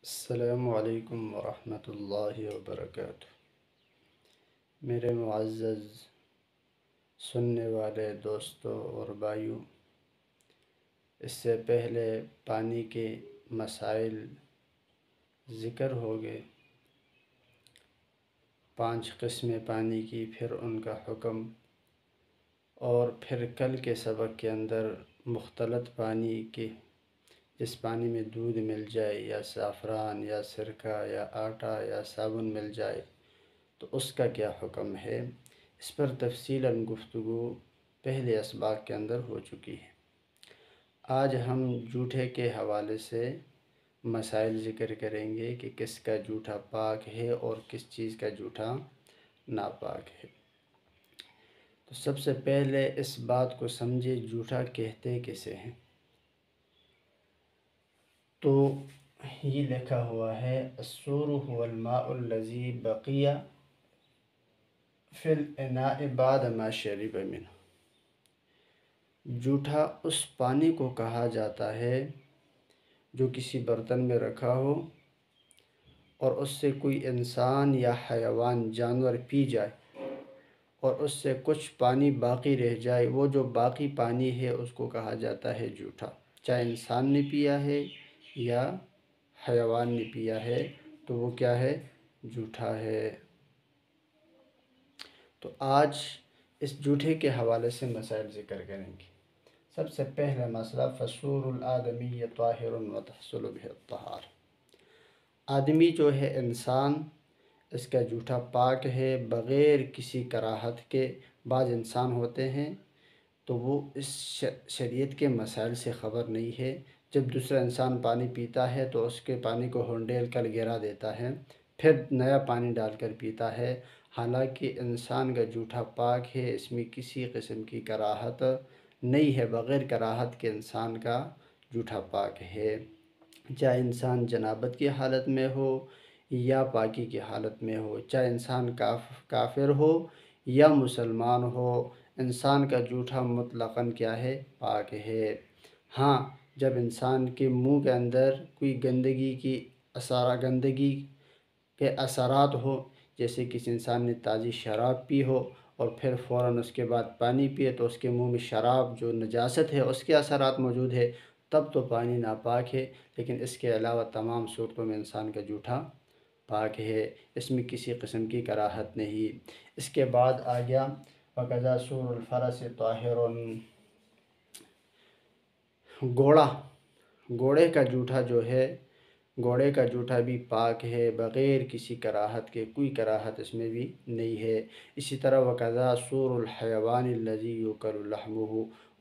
السلام علیکم ورحمۃ اللہ وبرکاتہ۔ میرے معزز سننے والے دوستوں اور بھائیوں، اس سے پہلے پانی کے مسائل ذکر ہو گئے، 5 قسمیں پانی کی، پھر ان کا حکم، اور پھر کل کے سبق کے اندر مختلط پانی کے، جس پانی میں دودھ مل جائے یا زعفران یا سرکہ یا آٹا یا صابن مل جائے تو اس کا کیا حکم ہے، اس پر تفصیلاً گفتگو پہلے اسباق کے اندر ہو چکی ہے۔ آج ہم جوٹے کے حوالے سے مسائل ذکر کریں گے کہ کس کا جوٹا پاک ہے اور کس چیز کا جوٹا ناپاک ہے۔ تو سب سے پہلے اس بات کو سمجھے، جوٹا کہتے کسے ہیں؟ تو یہ لکھا ہوا ہے، السور هو الماء الذي بقي في الاناء بعد ما شرب منه۔ جوٹا اس پانی کو کہا جاتا ہے جو کسی برتن میں رکھا ہو اور اس سے کوئی انسان یا حیوان جانور پی جائے اور اس سے کچھ پانی باقی رہ جائے، وہ جو باقی پانی ہے اس کو کہا جاتا ہے جوٹا، چاہے انسان نے پیا ہے یا حیوان نے پیا ہے تو وہ کیا ہے؟ جوٹا ہے۔ تو آج اس جوٹے کے حوالے سے مسائل ذکر کریں گے۔ سب سے پہلا مسئلہ، فسور الآدمی طاہر وتحصل به الطہارہ۔ آدمی جو ہے، انسان، اس کا جوٹا پاک ہے بغیر کسی کراہت کے۔ بعض انسان ہوتے ہیں تو وہ اس شریعت کے مسائل سے خبر نہیں ہے، جب دوسرا انسان پانی پیتا ہے تو اس کے پانی کو ہونڈیل کر گرا دیتا ہے، پھر نیا پانی ڈال کر پیتا ہے، حالانکہ انسان کا جوٹا پاک ہے، اس میں کسی قسم کی کراہت نہیں ہے، بغیر کراہت کے انسان کا جوٹا پاک ہے، چاہے انسان جنابت کی حالت میں ہو یا پاکی کی حالت میں ہو، چاہے انسان کافر ہو یا مسلمان ہو، انسان کا جوٹا مطلقاً کیا ہے؟ پاک ہے۔ ہاں، جب انسان کے منہ کے اندر کوئی گندگی کے اثرات ہو، جیسے کسی انسان نے تازی شراب پی ہو اور پھر فوراً اس کے بعد پانی پیے تو اس کے منہ میں شراب جو نجاست ہے اس کے اثرات موجود ہے، تب تو پانی ناپاک ہے، لیکن اس کے علاوہ تمام صورتوں میں انسان کا جوٹا پاک ہے، اس میں کسی قسم کی کراہت نہیں۔ اس کے بعد آ گیا، وَقَذَا سُورُ الْفَرَسِ طَاهِرٌ۔ گھوڑے کا جوٹا جو ہے، گھوڑے کا جوٹا بھی پاک ہے بغیر کسی کراہت کے، کوئی کراہت اس میں بھی نہیں ہے۔ اسی طرح وَقَذَا سُورُ الْحَيَوَانِ الَّذِي يُؤْكَلُ لَحْمُهُ،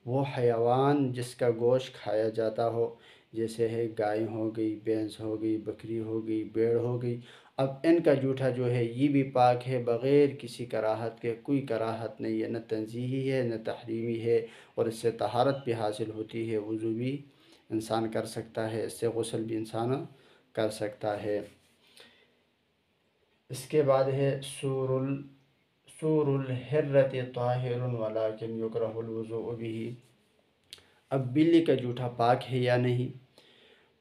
وہ حیوان جس کا گوشت کھایا جاتا ہو، جیسے ہے گائے ہو گئی، بھینس ہو گئی، بکری ہو گئی، بھیڑ ہو گئی، اب ان کا جوٹا جو ہے یہ بھی پاک ہے بغیر کسی کراہت کے، کوئی کراہت نہیں ہے، نہ تنزیہی ہے نہ تحریمی ہے، اور اس سے طہارت بھی حاصل ہوتی ہے، وضو بھی انسان کر سکتا ہے، اس سے غسل بھی انسان کر سکتا ہے۔ اس کے بعد ہے سور الحرۃ طاہر ولکن یکرہ الوضوء بہ۔ اب بلی کا جوٹا پاک ہے یا نہیں؟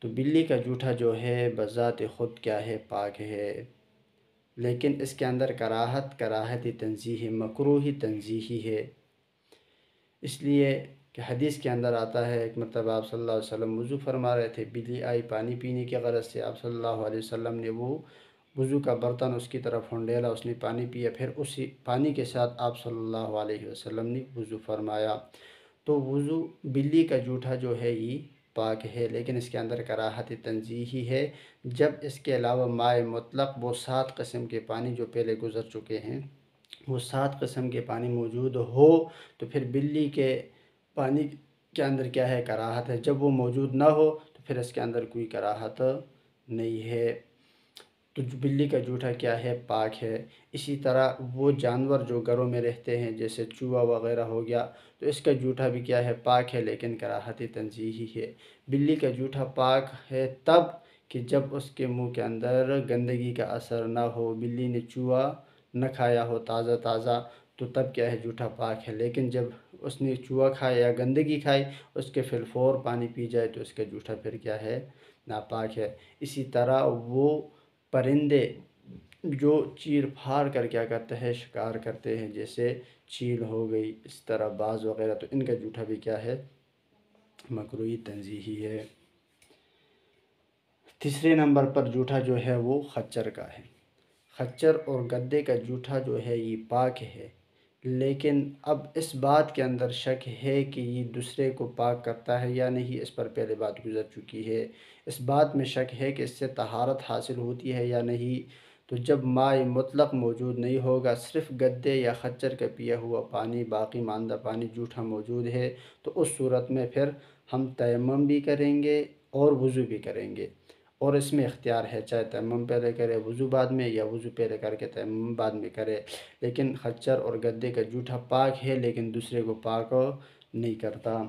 تو بلی کا جوٹا جو ہے بذات خود کیا ہے؟ پاک ہے، لیکن اس کے اندر کراہت تنزیہی، مکروہ تنزیہی ہے، اس لیے کہ حدیث کے اندر آتا ہے، ایک مرتبہ آپ صلی اللہ علیہ وسلم وضو فرما رہے تھے، بلی آئی پانی پینے کی غرض سے، آپ صلی اللہ علیہ وسلم نے وہ وضو کا برتن اس کی طرف ہنڈیلا، اس نے پانی پیا، پھر اسی پانی کے ساتھ آپ صلی اللہ علیہ وسلم نے وضو فرمایا۔ تو وضو، بلی کا جوٹا جو ہے یہ پاک ہے، لیکن اس کے اندر کراہت تنزیہی ہے، جب اس کے علاوہ مائع مطلق، وہ 7 قسم کے پانی جو پہلے گزر چکے ہیں، وہ 7 قسم کے پانی موجود ہو تو پھر بلی کے پانی کے اندر کیا ہے؟ کراہت ہے، جب وہ موجود نہ ہو تو پھر اس کے اندر کوئی کراہت نہیں ہے، تو بلی کا جوٹا کیا ہے؟ پاک ہے۔ اسی طرح وہ جانور جو گھروں میں رہتے ہیں جیسے چوہا وغیرہ ہو گیا، تو اس کا جوٹا بھی کیا ہے؟ پاک ہے، لیکن کراہت تنزیہی ہے۔ بلی کا جوٹا پاک ہے تب کہ جب اس کے منہ کے اندر گندگی کا اثر نہ ہو، بلی نے چوہا نہ کھایا ہو تازہ، تو تب کیا ہے؟ جوٹا پاک ہے، لیکن جب اس نے چوہا کھایا یا گندگی کھائی، اس کے فی الفور پانی پی جائے تو اس کا جوٹا پھر کیا ہے؟ ناپاک ہے۔ اسی طرح وہ پرندے جو چیر پھاڑ کر کیا کرتے ہیں، شکار کرتے ہیں، جیسے چیل ہو گئی، اس طرح باز وغیرہ، تو ان کا جوٹا بھی کیا ہے، مکروہ تنزیہی ہے۔ تیسرے نمبر پر جوٹا جو ہے وہ خچر کا ہے۔ خچر اور گدے کا جوٹا جو ہے یہ پاک ہے، لیکن اب اس بات کے اندر شک ہے کہ یہ دوسرے کو پاک کرتا ہے یا نہیں، اس پر پہلے بات گزر چکی ہے۔ اس بات میں شک ہے کہ اس سے طہارت حاصل ہوتی ہے یا نہیں، تو جب ماء مطلق موجود نہیں ہوگا، صرف گدے یا خچر کا پیا ہوا پانی، باقی ماندہ پانی جوٹا موجود ہے، تو اس صورت میں پھر ہم تیمم بھی کریں گے اور وضو بھی کریں گے، اور اس میں اختیار ہے، چاہے تیمم پہلے کرے وضو بعد میں، یا وضو پہلے کر کے تیمم بعد میں کرے۔ لیکن خچر اور گدے کا جوٹا پاک ہے، لیکن دوسرے کو پاک نہیں کرتا۔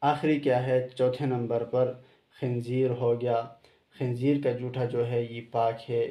آخری کیا ہے، چوتھے نمبر پر خنزیر ہو گیا۔ خنزیر کا جوٹا جو ہے یہ پاک ہے،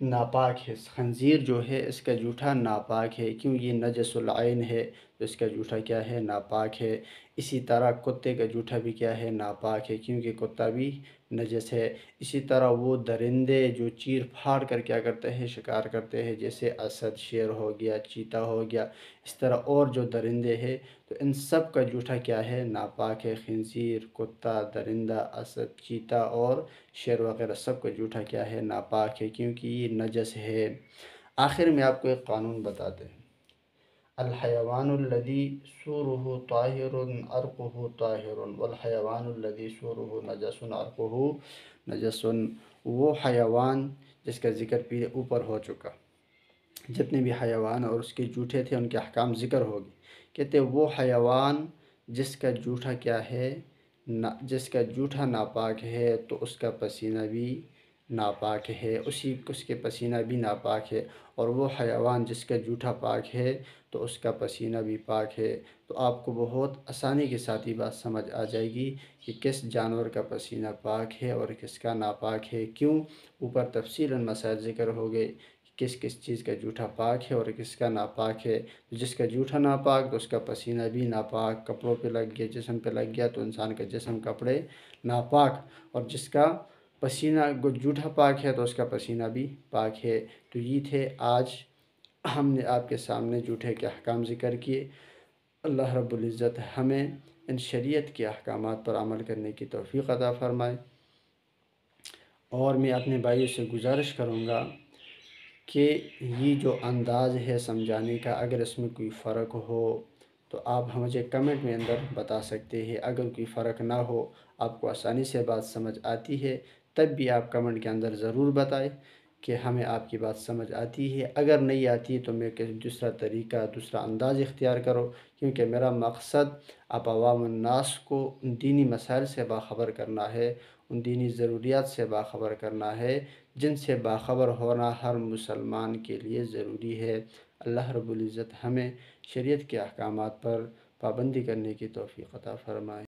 ناپاک ہے۔ خنزیر جو ہے اس کا جوٹا ناپاک ہے، کیوں، یہ نجس العین ہے، تو اس کا جوٹا کیا ہے، ناپاک ہے۔ اسی طرح کتے کا جوٹا بھی کیا ہے، ناپاک ہے، کیونکہ کتا بھی نجس ہے۔ اسی طرح وہ درندے جو چیر پھاڑ کر کیا کرتے ہیں، شکار کرتے ہیں، جیسے اسد، شیر ہو گیا، چیتا ہو گیا، اس طرح اور جو درندے ہیں، تو ان سب کا جوٹا کیا ہے، ناپاک ہے۔ خنزیر، کتا، درندہ، اسد، چیتا اور شیر وغیرہ سب کا جوٹا کیا ہے، ناپاک ہے، کیونکہ یہ نجس ہے۔ آخر میں آپ کو ایک قانون بتاتے ہیں، الحیوان الذی سورہ طاہر عرقہ طاہر والحیوان الذی سورہ نجس عرقہ نجس۔ وہ حیوان جس کا ذکر پہلے اوپر ہو چکا، جتنے بھی حیوان اور اس کے جوٹے تھے ان کے احکام ذکر ہوگی، کہتے وہ حیوان جس کا جوٹا کیا ہے، جس کا جوٹا ناپاک ہے، تو اس کا پسینہ بھی ناپاک ہے، اس کے پسینہ بھی ناپاک ہے، اور وہ حیوان جس کا جوٹا پاک ہے تو اس کا پسینہ بھی پاک ہے۔ تو آپ کو بہت آسانی کے ساتھ یہ بات سمجھ آ جائے گی کہ کس جانور کا پسینہ پاک ہے اور کس کا ناپاک ہے، کیوں، اوپر تفصیلاً مسائل ذکر ہو گئے، کس کس چیز کا جوٹا پاک ہے اور کس کا ناپاک ہے۔ جس کا جوٹا ناپاک تو اس کا پسینہ بھی ناپاک، کپڑوں پہ لگ گیا، جسم پہ لگ گیا تو انسان کا جسم، کپڑے ناپاک، اور جس کا پسینہ جوٹا پاک ہے تو اس کا پسینہ بھی پاک ہے۔ تو یہ تھے آج ہم نے آپ کے سامنے جوٹے کے احکام ذکر کیے۔ اللہ رب العزت ہمیں ان شریعت کے احکامات پر عمل کرنے کی توفیق عطا فرمائے، اور میں اپنے بھائیوں سے گزارش کروں گا کہ یہ جو انداز ہے سمجھانے کا، اگر اس میں کوئی فرق ہو تو آپ مجھے کمنٹ میں اندر بتا سکتے ہیں۔ اگر کوئی فرق نہ ہو، آپ کو آسانی سے بات سمجھ آتی ہے، تب بھی آپ کمنٹ کے اندر ضرور بتائیں کہ ہمیں آپ کی بات سمجھ آتی ہے۔ اگر نہیں آتی تو میں دوسرا طریقہ، دوسرا انداز اختیار کرو، کیونکہ میرا مقصد آپ عوام الناس کو ان دینی مسائل سے باخبر کرنا ہے، ان دینی ضروریات سے باخبر کرنا ہے، جن سے باخبر ہونا ہر مسلمان کے لیے ضروری ہے۔ اللہ رب العزت ہمیں شریعت کے احکامات پر پابندی کرنے کی توفیق عطا فرمائے۔